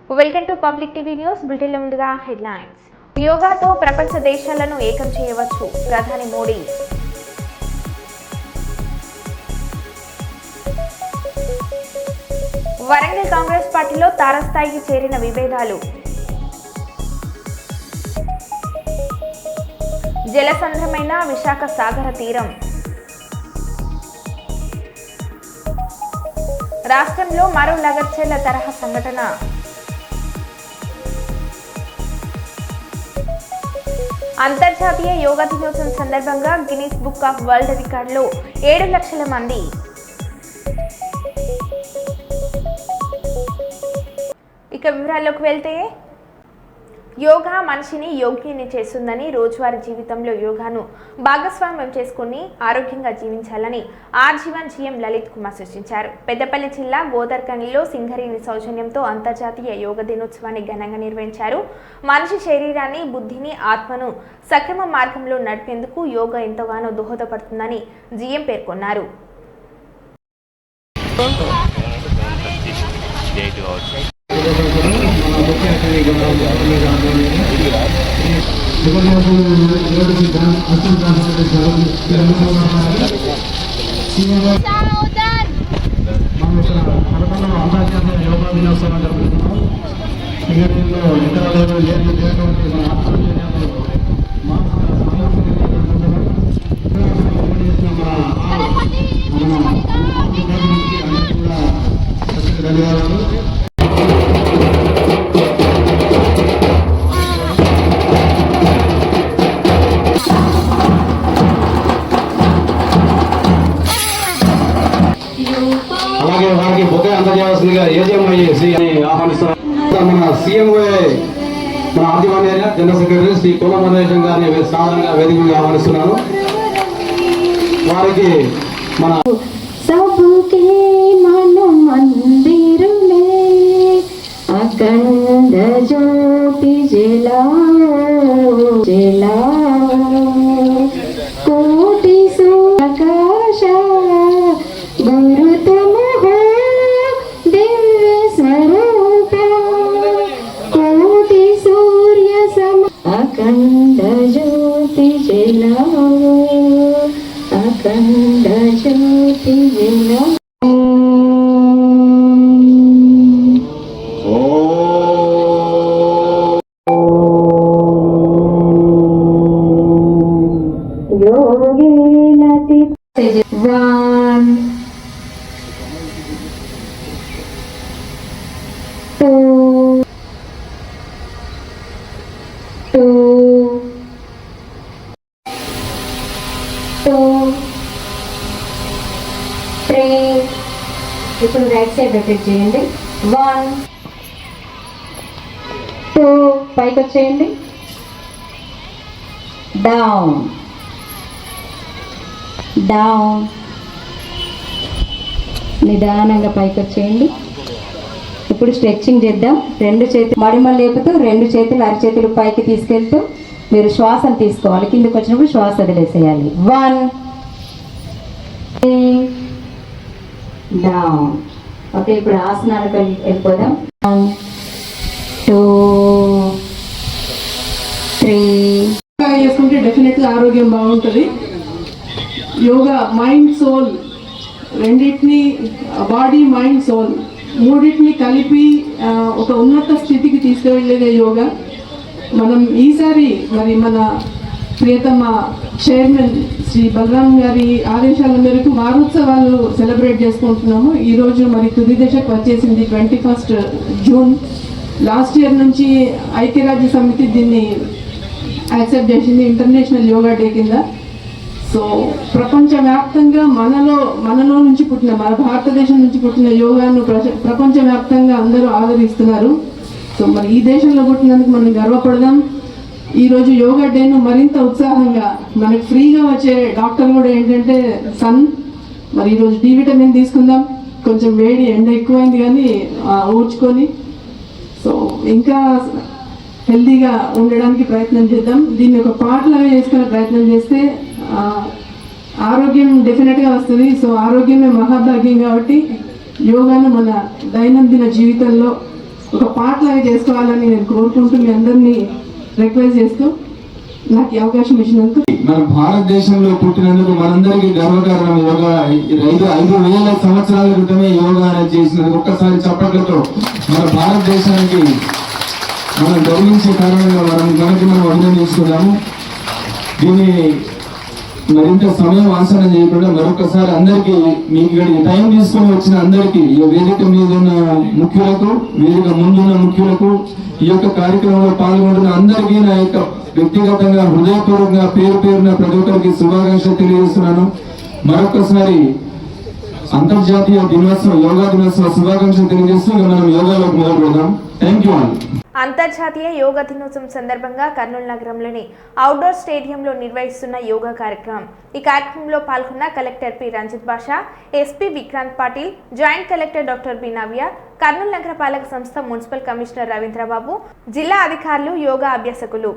Welcome to public TV news. బ్రిటన్లో ముందుగా headlines. యోగాతో ప్రపంచ దేశాలను ఏకం చేయవచ్చు, ప్రధాని మోడీ. వరంగల్ కాంగ్రెస్ పార్టీలో తారస్థాయికి చేరిన విభేదాలు. జలసంద్రమైన విశాఖ సాగర తీరం. రాష్ట్రంలో మరో లగర్చెల్ల తరహా సంఘటన. అంతర్జాతీయ యోగా దినోత్సవం సందర్భంగా గిన్నిస్ బుక్ ఆఫ్ వరల్డ్ రికార్డులో 7 లక్షల మంది. ఇక వివరాల్లోకి వెళ్తే, యోగా మనిషిని యోగ్యుని చేస్తుందని, రోజువారీ జీవితంలో యోగాను భాగస్వామ్యం చేసుకుని ఆరోగ్యంగా జీవించాలని ఆర్జీవన్ జీఎం లలిత్ కుమార్ సూచించారు. పెద్దపల్లి జిల్లా గోదర్కనిలో సింగరేణి సౌజన్యంతో అంతర్జాతీయ యోగ దినోత్సవాన్ని ఘనంగా నిర్వహించారు. మనిషి శరీరాన్ని, బుద్ధిని, ఆత్మను సక్రమ మార్గంలో నడిపేందుకు యోగా ఎంతగానో దోహదపడుతుందని జీఎం పేర్కొన్నారు. అంతర్జాతీయ యోగా దినోత్సవం జరుగుతున్నాం. సింగరేణిలో ఎక్కడ ధన్యవాదాలు. అలాగే వారికి బొకే అందజేయవలసిందిగా ఏజీఎంఐసి అని ఆహ్వానిస్తున్నారు. మన సీఎంఓ మన RG one area general secretary Shri Kolamadhesam గారిని సాధారణంగా వేదికగా ఆహ్వానిస్తున్నాను. వారికి మన सबके मन मंदिर में अखंड ज्योति जलाओ जलाओ, कोटि सूर्यप्रकाश गुरु तुम हो दिव्य स्वरूप, कोटि सूर्य सम अखंड ज्योति जलाओ अखंड ज्योति जलाओ. योगेन चित्तवान् 2 3. ఇప్పుడు రైట్ సైడ్ రొటేట్ చేయండి. 1 2 పైకి వచ్చేయండి. డౌన్ డౌన్, నిదానంగా పైకి వచ్చేయండి. ఇప్పుడు స్ట్రెచ్చింగ్ చేద్దాం. 2 చేతులు మడిమలు లేపుతూ 2 చేతులు అరిచేతులు పైకి తీసుకెళ్తూ మీరు శ్వాసను తీసుకోవాలి. కిందకి వచ్చినప్పుడు శ్వాస వదిలేసేయాలి. 1 డౌన్. ఓకే, ఇప్పుడు ఆసనాలకు వెళ్ళిపోదాం. 1 2 3. చేసుకుంటే డెఫినెట్గా ఆరోగ్యం బాగుంటుంది. యోగా మైండ్ సోల్ రెండింటిని, బాడీ మైండ్ సోల్ మూడింటిని కలిపి ఒక ఉన్నత స్థితికి తీసుకువెళ్ళేదే యోగా. మనం ఈసారి మరి మన ప్రియతమ చైర్మన్ శ్రీ బలరాం గారి ఆదేశాల మేరకు వారోత్సవాలు సెలబ్రేట్ చేసుకుంటున్నాము. ఈరోజు మరి తుది దశకు వచ్చేసింది. 21 జూన్. లాస్ట్ ఇయర్ నుంచి ఐక్యరాజ్య సమితి దీన్ని యాక్సెప్ట్ చేసింది ఇంటర్నేషనల్ యోగా డే కింద. సో ప్రపంచవ్యాప్తంగా మనలో నుంచి పుట్టిన, మన భారతదేశం నుంచి పుట్టిన యోగాను ప్రపంచవ్యాప్తంగా అందరూ ఆదరిస్తున్నారు. సో మరి ఈ దేశంలో పుట్టినందుకు మనం గర్వపడదాం. ఈరోజు యోగా డేను మరింత ఉత్సాహంగా మనకు ఫ్రీగా వచ్చే డాక్టర్ కూడా ఏంటంటే సన్, మరి ఈరోజు డి విటమిన్ తీసుకుందాం. కొంచెం వేడి, ఎండ ఎక్కువైంది కానీ ఊడ్చుకొని సో ఇంకా హెల్తీగా ఉండడానికి ప్రయత్నం చేద్దాం. దీన్ని ఒక పాటలాగా చేసుకునే ప్రయత్నం చేస్తే ఆరోగ్యం డెఫినెట్గా వస్తుంది. సో ఆరోగ్యమే మహాభాగ్యం కాబట్టి యోగాను మన దైనందిన జీవితంలో ఒక పార్ట్ లాగా చేసుకోవాలని నేను కోరుకుంటూ మీ అందరినీ రిక్వెస్ట్ చేస్తూ నాకు ఈ అవకాశం ఇచ్చినందుకు. మన భారతదేశంలో పుట్టినందుకు మనందరికీ గర్వకారణం యోగా. 5,000 సంవత్సరాల క్రితమే యోగా అనేది చేసినది. ఒక్కసారి చప్పట్లతో మన భారతదేశానికి మనం గర్వించే కారణంగా మనం అభినందిస్తున్నాము. దీన్ని మరింత సమయం ఆసనం చేయకుండా మరొకసారి అందరికీ మీకు టైం తీసుకొని వచ్చిన అందరికీ, ఈ వేదిక మీద ఉన్న ముఖ్యులకు, వేదిక ముందున్న ముఖ్యులకు, ఈ యొక్క కార్యక్రమంలో పాల్గొంటున్న అందరికీ నా యొక్క వ్యక్తిగతంగా హృదయపూర్వకంగా పేరున ప్రతి ఒక్కరికి శుభాకాంక్షలు తెలియజేస్తున్నాను. మరొకసారి అంతర్జాతీయ దినోత్సవం, యోగా దినోత్సవ శుభాకాంక్షలు తెలియజేస్తూ మనం యోగాలోకి మొదలు పెడదాం. Thank you all. అంతర్జాతీయ యోగా దినోత్సవం సందర్భంగా కర్నూలు నగరంలోని అవుట్డోర్ స్టేడియంలో నిర్వహిస్తున్న యోగా కార్యక్రమం. ఈ కార్యక్రమంలో పాల్గొన్న collector P Ranjit Basha, SP Vikrant Patil, joint collector doctor B Navya, Kurnool నగర పాలక సంస్థ మున్సిపల్ కమిషనర్ రవీంద్రబాబు, జిల్లా అధికారులు, యోగా అభ్యాసకులు.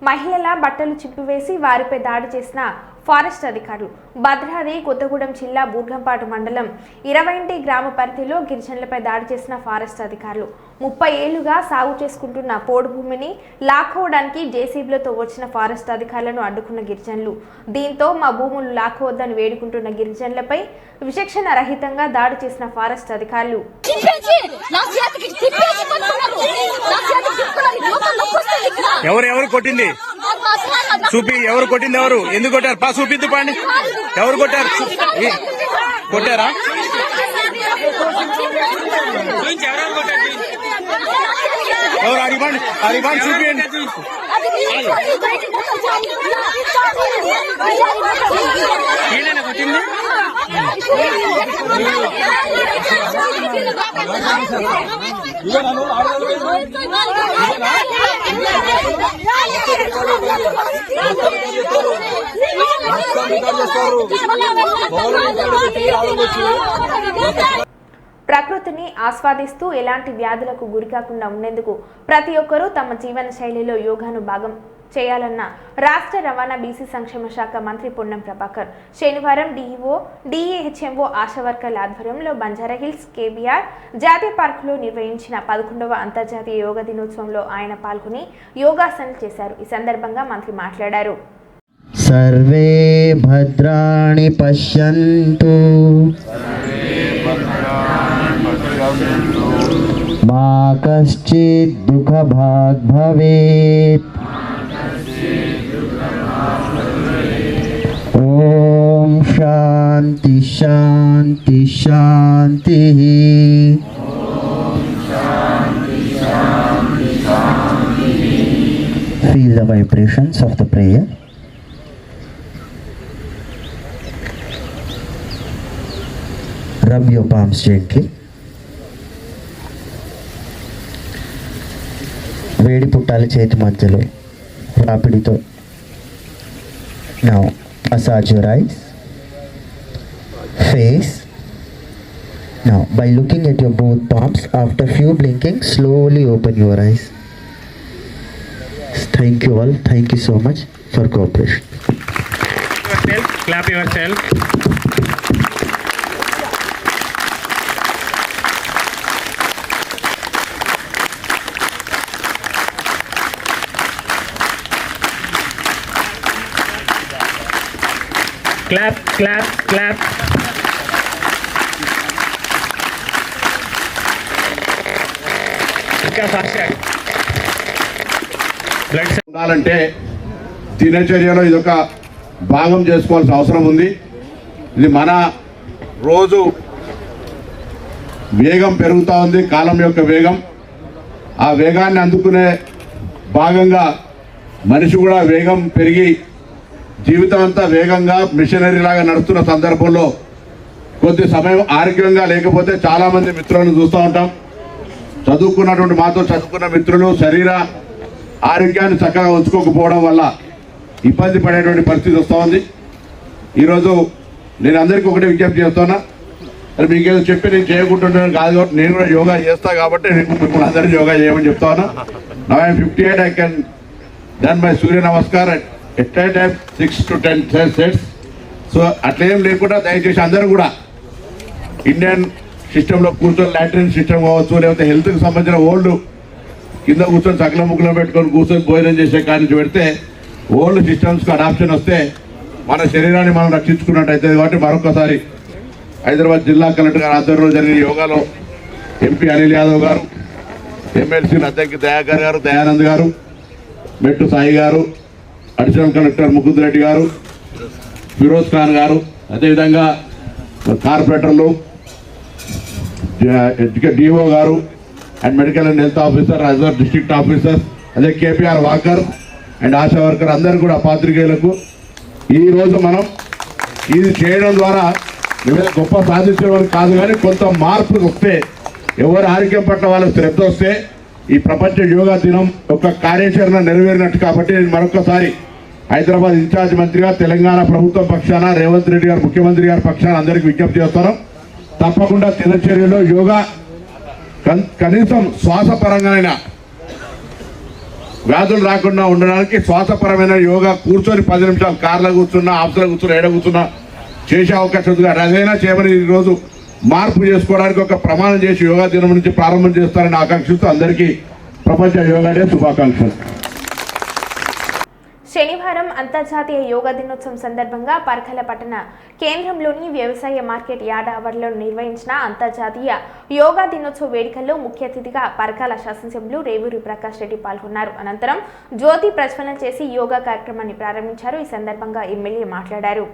మహిళల బట్టలు చింపివేసి వారిపై దాడి చేసిన ఫారెస్ట్ అధికారులు. భద్రాద్రి కొత్తగూడెం జిల్లా బూర్గంపాటు మండలం 20 గ్రామ పరిధిలో గిరిజనులపై దాడి చేసిన ఫారెస్ట్ అధికారులు 30 ఏళ్లుగా సాగు చేసుకుంటున్న పోడు భూమిని లాక్కోవడానికి జేసీబీలతో వచ్చిన ఫారెస్ట్ అధికారులను అడ్డుకున్న గిరిజనులు. దీంతో మా భూములు లాక్కోవద్దని వేడుకుంటున్న గిరిజనులపై విచక్షణ రహితంగా దాడి చేసిన ఫారెస్ట్ అధికారులు ఎవరు కొట్టింది చూపి, ఎవరు కొట్టింది, ఎవరు ఎందుకు కొట్టారు పా చూపిద్దు పాండి, ఎవరు కొట్టారు కొట్టారా ఎవరు అరిబాండి చూపియండి. కొట్టింది ప్రకృతిని ఆస్వాదిస్తూ ఎలాంటి వ్యాధులకు గురికాకుండా ఉండేందుకు ప్రతి ఒక్కరూ తమ జీవన శైలిలో యోగాను భాగం చేయాలన్న రాష్ట్ర రవాణా బీసీ సంక్షేమ శాఖ మంత్రి పొన్నం ప్రభాకర్ శనివారం డీఈఓ డిఏహెచ్ఎంఓ ఆశా వర్కర్ల ఆధ్వర్యంలో బంజారాహిల్స్ కేబీఆర్ జాతీయ పార్కులో నిర్వహించిన 11వ అంతర్జాతీయ యోగా దినోత్సవంలో ఆయన పాల్గొని యోగాసనాలు చేశారు. ఈ సందర్భంగా మంత్రి మాట్లాడారు. సర్వే భద్రాణి పశ్యంతు మా కశ్చిద్ దుఃఖభాగ్ భవేత్. ఓం శాంతి శాంతి శాంతి. feel the vibrations of the prayer. Rub your palms gently. వేడి పుట్టాలి చేతి మధ్యలో రాపిడితో. Now massage your eyes, face. Now by looking at your both palms, after few blinking, slowly open your eyes. Thank you all. Thank you so much for cooperation. Clap yourself. Clap, clap, clap. ఇంకా ఫాస్ట్గా. ఉండాలంటే దినచర్యలో ఇదొక భాగం చేసుకోవాల్సిన అవసరం ఉంది. ఇది మన రోజు వేగం పెరుగుతూ ఉంది, కాలం యొక్క వేగం. ఆ వేగాన్ని అందుకునే భాగంగా మనిషి కూడా వేగం పెరిగి జీవితం అంతా వేగంగా మిషనరీ లాగా నడుస్తున్న సందర్భంలో కొద్ది సమయం ఆరోగ్యంగా లేకపోతే చాలామంది మిత్రులను చూస్తూ ఉంటాం. చదువుకున్నటువంటి మాతో చదువుకున్న మిత్రులు శరీర ఆరోగ్యాన్ని చక్కగా ఉంచుకోకపోవడం వల్ల ఇబ్బంది పడేటువంటి పరిస్థితి వస్తూ ఉంది. ఈరోజు నేను అందరికీ ఒకటే విజ్ఞప్తి చేస్తున్నా, మరి మీకేదో చెప్పి నేను చేయకుంటున్నాను కాదు కాబట్టి నేను కూడా యోగా చేస్తా కాబట్టి నేను మిమ్మల్ని అందరినీ యోగా చేయమని చెప్తా ఉన్నా. Now I'm 58, I can done my Surya namaskar at a time 6 to 10 sets. So అట్లేం లేకుండా దయచేసి అందరూ కూడా ఇండియన్ సిస్టంలో కూర్చొని లాట్రిన్ సిస్టమ్ కావచ్చు, లేకపోతే హెల్త్కి సంబంధించిన ఓల్డ్ కింద కూర్చొని సకల ముక్కలో పెట్టుకొని కూర్చొని భోజనం చేసే కాడి నుంచి పెడితే ఓల్డ్ సిస్టమ్స్కి అడాప్షన్ వస్తే మన శరీరాన్ని మనం రక్షించుకున్నట్టు అవుతుంది. కాబట్టి మరొకసారి హైదరాబాద్ జిల్లా కలెక్టర్ గారి ఆధ్వర్యంలో జరిగిన యోగాలో ఎంపీ అనిల్ యాదవ్ గారు, ఎమ్మెల్సీ అద్దెకి దయాకర్ గారు, దయానంద్ గారు, మెట్టు సాయి గారు, అడిషనల్ కలెక్టర్ ముకుంద్ రెడ్డి గారు, ఫిరోజ్ ఖాన్ గారు, అదేవిధంగా కార్పొరేటర్లు, డిఓ గారు and medical and health officer, other district officer, అదే KPR walker and Asha worker అందరూ కూడా పాత్రికేయులకు ఈరోజు మనం ఇది చేయడం ద్వారా గొప్ప సాధించడం కాదు, కానీ కొంత మార్పు వస్తే, ఎవరు ఆరోగ్యం పట్ల వాళ్ళకి శ్రద్ధ వస్తే ఈ ప్రపంచ యోగా దినం ఒక కార్యాచరణ నెరవేరినట్టు. కాబట్టి నేను మరొకసారి హైదరాబాద్ ఇన్ఛార్జ్ మంత్రిగా తెలంగాణ ప్రభుత్వం పక్షాన రేవంత్ రెడ్డి గారు ముఖ్యమంత్రి గారి పక్షాన అందరికీ విజ్ఞప్తి చేస్తాను. తప్పకుండా దినచర్యలో యోగా కనీసం శ్వాసపరంగానైనా వ్యాధులు రాకుండా ఉండడానికి శ్వాసపరమైన యోగా కూర్చొని 10 నిమిషాలు కార్లో కూర్చున్నా, ఆఫీసులో కూర్చున్నా, ఏడ కూర్చున్నా చేసే అవకాశం ఉంది. అదైనా చేయమని ఈరోజు మార్పు చేసుకోవడానికి ఒక ప్రమాణం చేసి యోగా దినం నుంచి ప్రారంభం చేస్తారని ఆకాంక్షిస్తూ అందరికీ ప్రపంచ యోగా డే శుభాకాంక్షలు. శనివారం అంతర్జాతీయ యోగా దినోత్సవం సందర్భంగా పర్కల పట్టణ కేంద్రంలోని వ్యవసాయ మార్కెట్ యార్డ్ ఆవరణలో నిర్వహించిన అంతర్జాతీయ యోగా దినోత్సవ వేడుకల్లో ముఖ్య అతిథిగా పర్కాల శాసనసభ్యులు రేవూరి ప్రకాష్ రెడ్డి పాల్గొన్నారు. అనంతరం జ్యోతి ప్రజ్వలన చేసి యోగా కార్యక్రమాన్ని ప్రారంభించారు. ఈ సందర్భంగా ఎమ్మెల్యే మాట్లాడారు.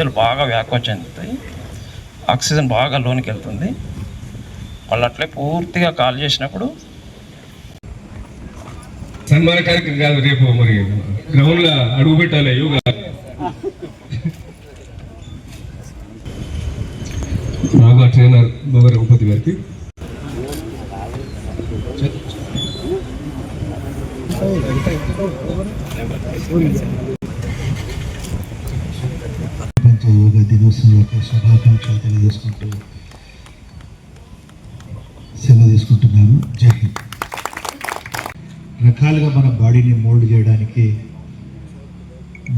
ఊపిరితిత్తులు బాగా వ్యాకోచం చెందుతాయి, ఆక్సిజన్ బాగా లోనికి వెళ్తుంది. వాళ్ళు అట్లే పూర్తిగా కాల్ చేసినప్పుడు సన్మాన కార్యక్రమం కాదు, రేపు మరి గ్రౌండ్లో అడుగు పెట్టాలి యోగా. యోగా ట్రైనర్ బాబా రఘుపతి గారికి ప్రపంచ యోగా దినోత్సవం యొక్క శుభాకాంక్షలు తెలియజేసుకుంటూ సెలవు తీసుకుంటున్నాను. జై హింద్. రకాలుగా మన బాడీని మోల్డ్ చేయడానికి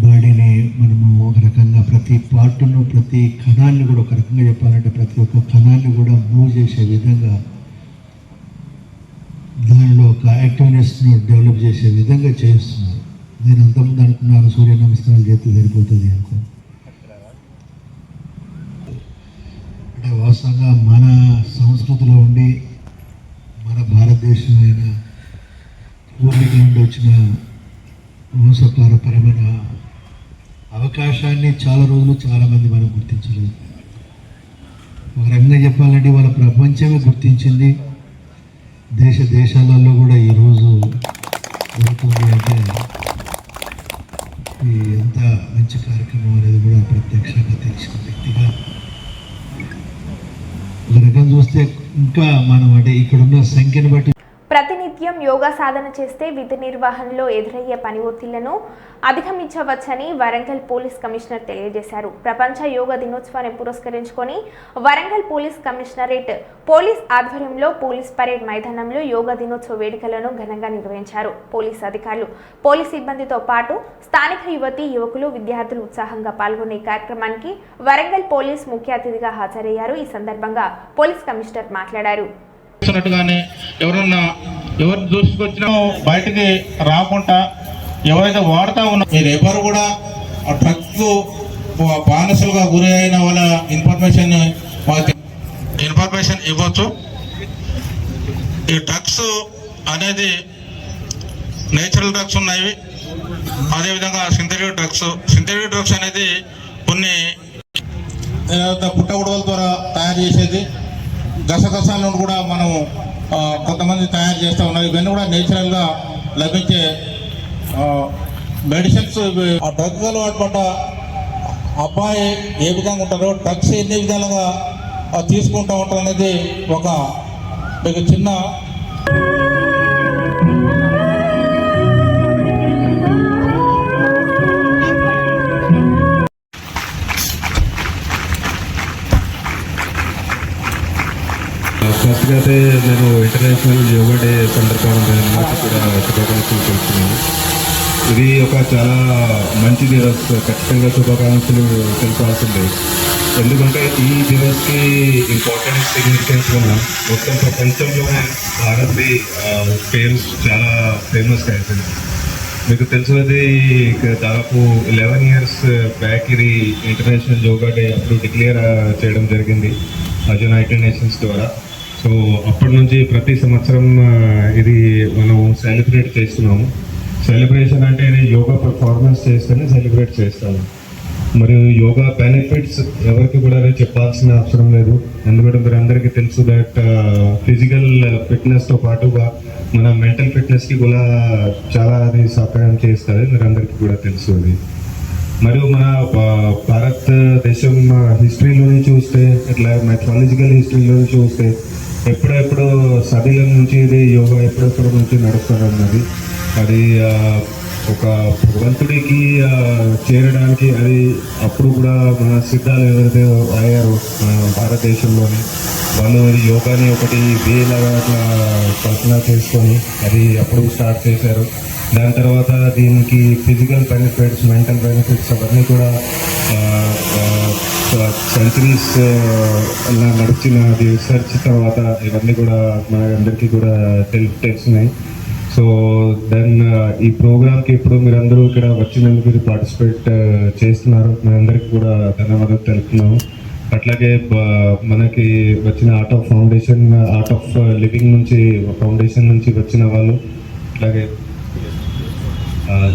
బాడీని మనము ఒక రకంగా ప్రతి పార్టును ప్రతి కణాన్ని కూడా ఒక రకంగా చెప్పాలంటే ప్రతి ఒక్క కణాన్ని కూడా మూవ్ చేసే విధంగా దానిలో ఒక యాక్టివ్నెస్ను డెవలప్ చేసే విధంగా చేస్తున్నారు. నేను అంతకుముందు అనుకున్నాను సూర్య నమస్కారాలు చేస్తే సరిపోతుంది అనుకో. అంటే వాస్తవంగా మన సంస్కృతిలో ఉండి మన భారతదేశమైన పూర్వీకుల నుండి వచ్చిన వంశపారపరమైన అవకాశాన్ని చాలా రోజులు చాలామంది మనం గుర్తించలేదు. ఒక రకంగా చెప్పాలంటే వాళ్ళ ప్రపంచమే గుర్తించింది. దేశాలలో కూడా ఈరోజు జరుగుతుంది అంటే ఎంత మంచి కార్యక్రమం అనేది కూడా ప్రత్యక్షంగా తెలిసిన వ్యక్తిగా ఒక రకం చూస్తే ఇంకా మనం అంటే ఇక్కడున్న సంఖ్యను బట్టి ప్రతినిత్యం యోగా సాధన చేస్తే విధి నిర్వహణలో ఎదురయ్యే పని ఒత్తిళ్లను అధిగమించవచ్చని వరంగల్ పోలీస్ కమిషనర్ తెలియజేశారు. ప్రపంచ యోగా దినోత్సవాన్ని పురస్కరించుకొని వరంగల్ పోలీస్ కమిషనరేట్ పోలీస్ ఆధ్వర్యంలో పోలీస్ పరేడ్ మైదానంలో యోగా దినోత్సవ వేడుకలను ఘనంగా నిర్వహించారు. పోలీస్ అధికారులు, పోలీస్ సిబ్బందితో పాటు స్థానిక యువకులు, విద్యార్థులు ఉత్సాహంగా పాల్గొనే కార్యక్రమానికి వరంగల్ పోలీస్ ముఖ్య అతిథిగా హాజరయ్యారు. ఈ సందర్భంగా పోలీస్ కమిషనర్ మాట్లాడారు. ఎవరు దూసుకొచ్చినా బయటికి రాకుండా ఎవరైతే వాడుతూ ఉన్నారో మీరు ఎవరు కూడా డ్రగ్స్ బానిసలుగా గురి అయిన వాళ్ళ ఇన్ఫర్మేషన్ ఇవ్వచ్చు. ఈ డ్రగ్స్ అనేది నేచురల్ డ్రగ్స్ ఉన్నాయి, అదేవిధంగా సింథటిక్ డ్రగ్స్ అనేది కొన్ని పుట్టగొడవల ద్వారా తయారు చేసేది, గసగసాలను కూడా మనం కొంతమంది తయారు చేస్తూ ఉన్నారు. ఇవన్నీ కూడా నేచురల్గా లభించే మెడిసిన్స్. ఆ డ్రగ్స్ అలవాటు పడ్డ అబ్బాయి ఏ విధంగా ఉంటారో డ్రగ్స్ ఎన్ని విధాలుగా తీసుకుంటూ ఉంటారు అనేది ఒక మీకు చిన్న ఫస్ట్గా అయితే నేను ఇంటర్నేషనల్ యోగా డే సందర్భంగా కూడా శుభాకాంక్షలు తెలుపుతున్నాను. ఇది ఒక చాలా మంచి దివస్, ఖచ్చితంగా శుభాకాంక్షలు తెలిపాల్సిందే. ఎందుకంటే ఈ దివస్కి ఇంపార్టెంట్ సిగ్నిఫికెన్స్ వల్ల మొత్తం ప్రపంచంలోనే భారత్ది పేరు చాలా ఫేమస్ అయిపోయింది. మీకు తెలిసినది దాదాపు 11 years బ్యాక్ ఇది ఇంటర్నేషనల్ యోగా డే అప్పుడు డిక్లేర్ చేయడం జరిగింది యునైటెడ్ నేషన్స్ ద్వారా. సో అప్పటి నుంచి ప్రతి సంవత్సరం ఇది మనం సెలబ్రేట్ చేస్తున్నాము. సెలబ్రేషన్ అంటే ఇది యోగా పర్ఫార్మెన్స్ చేస్తేనే సెలబ్రేట్ చేస్తాము. మరియు యోగా బెనిఫిట్స్ ఎవరికి కూడా చెప్పాల్సిన అవసరం లేదు. ఎందుకంటే మీరు అందరికీ తెలుసు దట్ ఫిజికల్ ఫిట్నెస్తో పాటుగా మన మెంటల్ ఫిట్నెస్కి కూడా చాలా అది సహాయం చేస్తుంది, మీరు అందరికీ కూడా తెలుసు అది. మరియు మన భారతదేశం హిస్టరీలోని చూస్తే, ఇట్లా మెథాలజికల్ హిస్టరీలోని చూస్తే ఎప్పుడెప్పుడు సదిల నుంచి ఇది యోగా ఎప్పుడెప్పుడు నుంచి నడుస్తున్నది. అది ఒక భగవంతుడికి చేరడానికి అది అప్పుడు కూడా మన సిద్ధాలు ఎవరైతే అయ్యారో భారతదేశంలోని వాళ్ళు యోగాని ఒకటి వేలాగా అట్లా కల్పన చేసుకొని అది అప్పుడు స్టార్ట్ చేశారు. దాని తర్వాత దీనికి ఫిజికల్ బెనిఫిట్స్, మెంటల్ బెనిఫిట్స్ అవన్నీ కూడా సెంచరీస్ అలా నడిచిన రీసెర్చ్ తర్వాత ఇవన్నీ కూడా మన అందరికీ కూడా తెలిసినాయి. సో దెన్ ఈ ప్రోగ్రామ్కి ఇప్పుడు మీరందరూ ఇక్కడ వచ్చినందుకు ఇది పార్టిసిపేట్ చేస్తున్నారు, మీరందరికీ కూడా ధన్యవాదాలు తెలుపుతున్నాము. అట్లాగే మనకి వచ్చిన ఆర్ట్ ఆఫ్ లివింగ్ నుంచి ఫౌండేషన్ నుంచి వచ్చిన వాళ్ళు, అట్లాగే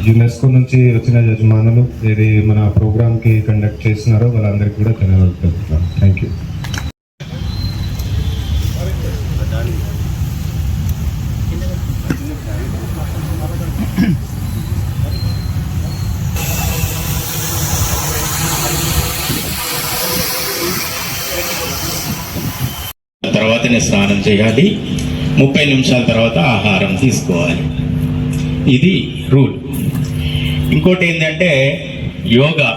యునెస్కో నుంచి వచ్చిన యజమానులు ఇది మన ప్రోగ్రామ్కి కండక్ట్ చేస్తున్నారో వాళ్ళందరికీ కూడా ధన్యవాదాలు తెలుపుతాను. Thank you. తర్వాతనే స్నానం చేయాలి. 30 నిమిషాల తర్వాత ఆహారం తీసుకోవాలి. ఇది రూల్. ఇంకోటి ఏంటంటే యోగా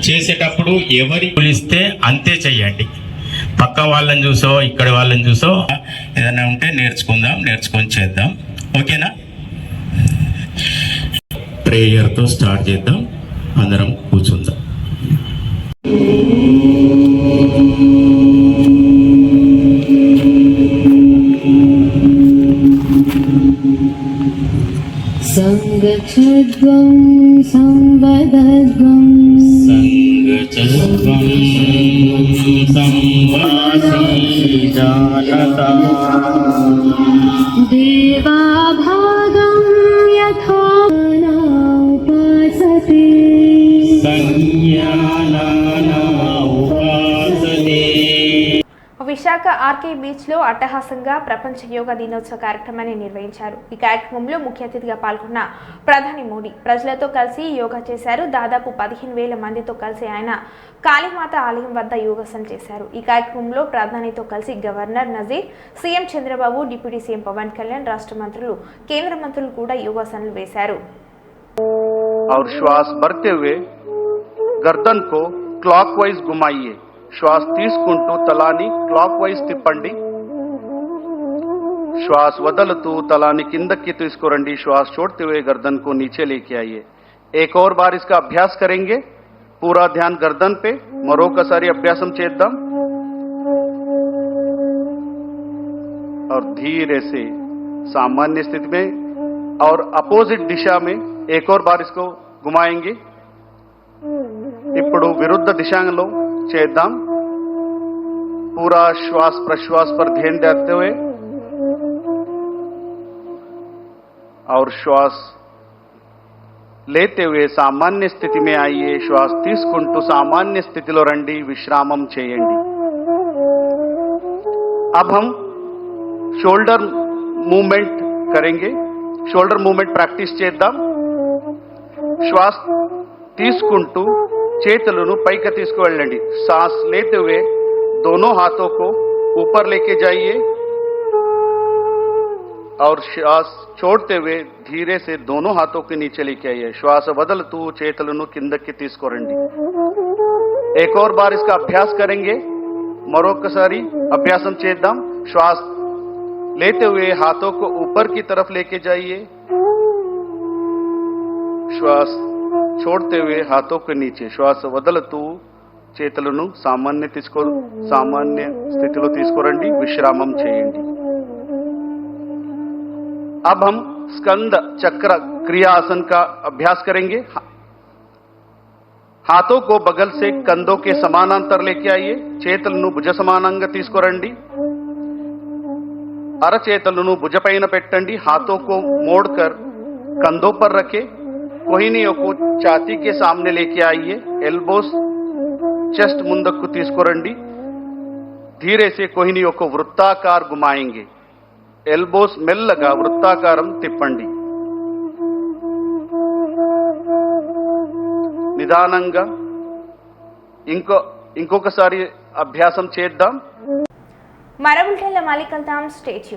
చేసేటప్పుడు ఎవరి పిలిస్తే అంతే చెయ్యండి. పక్క వాళ్ళని చూసో ఇక్కడ వాళ్ళని చూసో ఏదైనా ఉంటే నేర్చుకొని చేద్దాం. ఓకేనా? ప్రేయర్తో స్టార్ట్ చేద్దాం. అందరం కూర్చుందాం. సంగచద్వం సంవదద్వం సంగచద్వం సంవాసీజానతా దేవాభాగం యథా ఉపాసతే సంజ్ఞానానా ఉపాసతే. విశాఖ ఆర్కే బీచ్ లో అట్టహాసంగా ప్రపంచ యోగా దినోత్సవ కార్యక్రమాన్ని నిర్వహించారు. ఈ కార్యక్రమంలో ముఖ్య అతిథిగా పాల్గొన్న ప్రధాని మోడీ ప్రజలతో కలిసి యోగా చేశారు. దాదాపు 15,000 మందితో కలిసి ఆయన కాళీమాత ఆలయం వద్ద యోగాసనం చేశారు. ఈ కార్యక్రమంలో ప్రధానితో కలిసి governor Nazeer, CM Chandrababu, deputy CM Pawan Kalyan, రాష్ట్ర మంత్రులు, కేంద్ర మంత్రులు కూడా యోగాసనాలు వేశారు. और श्वास भरते हुए गर्दन को क्लॉकवाइज घुमाइए. श्वास తీసుకుంటూ తలాని క్లాక్వైజ్ తిప్పండి. श्वास వదలుతూ తలాని కిందకి తీసుకురండి. श्वास छोड़ते हुए गर्दन को नीचे लेके आइए. एक और बार इसका अभ्यास करेंगे. पूरा ध्यान गर्दन पे. మరొకసారి అభ్యాసం చేద్దాం. और धीरे से सामान्य स्थिति में और अपोजिट दिशा में एक और बार इसको घुमाएंगे. ఇప్పుడు విరుద్ధ దిశలో చేద్దాం. पूरा श्वास प्रश्वास पर ध्यान देते हुए और श्वास लेते हुए सामान्य स्थिति में आइए. श्वास తీసుకుంటూ सामान्य स्थितिలో రండి. విశ్రామం చేయండి. अब हम शोल्डर मूवमेंट करेंगे. शोल्डर मूवमेंट प्रैक्टिस చేద్దాం. श्वास తీసుకుంటూ చేతులను పైకి తీసుకువెళ్ళండి. सांस लेते हुए दोनों हाथों को ऊपर लेके जाइए और श्वास छोड़ते हुए धीरे से दोनों हाथों के नीचे लेके आइए. श्वास बदलतू చేతులను కిందకి తీసుకురండి. एक और बार इसका अभ्यास करेंगे. మరొకసారి అభ్యాసం చేద్దాం. श्वास लेते हुए हाथों को ऊपर की तरफ लेके जाइए. श्वास छोड़ते हुए हाथों के नीचे. श्वास వదలుతూ చేతులను సామాన్య స్థితిలో తీసుకురండి. విశ్రామం చేయండి. अब हम स्कंद चक्र क्रिया आसन का अभ्यास करेंगे. हाथों को बगल से कंधों के समानांतर लेके आइए. చేతులను భుజ సమానంగా తీసుకురండి. అరచేతులను భుజపైన పెట్టండి. हाथों को मोड़कर कंधों पर रखें. कोहिनियों को छाती के सामने लेके आइए. एल्बोस చెస్ట్ ముందుకు తీసుకురండి. धीरे से कोहिनियों को वृत्ताकार घुमाएंगे. ఎల్బోస్ మెల్లగా వృత్తాకారం తిప్పండి. నిదానంగా ఇంకొకసారి అభ్యాసం చేద్దాం. మరో బులెటిన్లో మళ్ళీ కలుద్దాం. Stay tune.